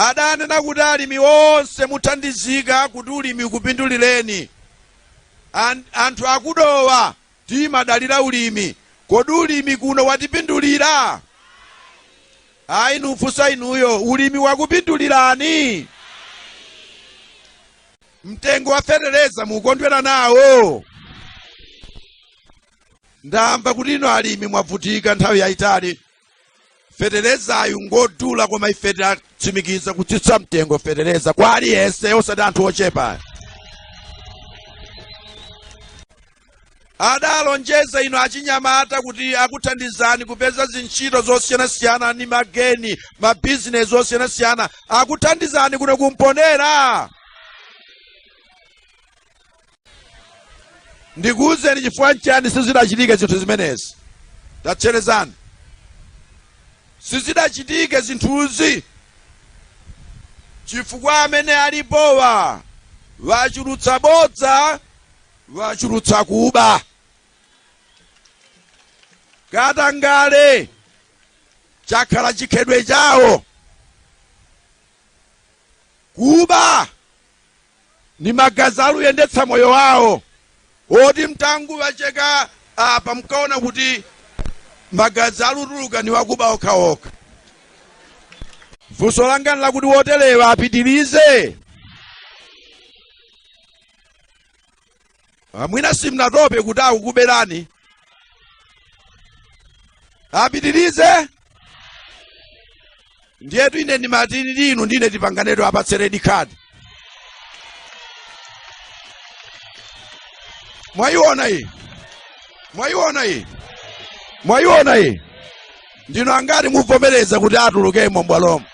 adanena kuti alimi onse muthandizika kuti ulimi kupindulireni. Anthu akudowa timadalira ulimi, kodi ulimi kuno watipindulira? Ayi nufusa inuyo, ulimi wakupindulirani? Mtengo wa fetereza mukondwera nawo? Ndamva kuti ino alimi mwavutika nthawi yayitali. Feterezayu ngodula koma ife tatsimikiza kutsitsa mtengo fetereza kwa aliyense osati anthu ochepa. Adalonjeza ino achinyamata kuti akuthandizani kupeza zintchito zosiyanasiyana ndi mageni, mabizinesi osiyanasiyana, akuthandizani kuno kumponera. Ndikuwuzeni chifukwa nchani sizidachitike zinthu zimenezi. Tatcherezani. Sizidachitike zinthuzi chifukwa amene alipowa wachulutsa bodza, wachulutsa kuba. Katangale chakhala chikhedwe chawo. Kuba ni magazi aluyendetsa moyo wawo. Oti mtangu wacheka apa mkaona kuti magazi alutuluka ni wakuba okhaokha. Funso langa la kuti wotelewa apitirize. Mwina simnatope kuti akukuberani. Apitirize. Ndiyetu ine ndimatini linu ndine tipanganeto apatsereni khadi. Mwayiona iyi? Mwayiona iyi? Mwayiona iyi? Ndino angati muvomereza kuti atulukemo mbwalomo.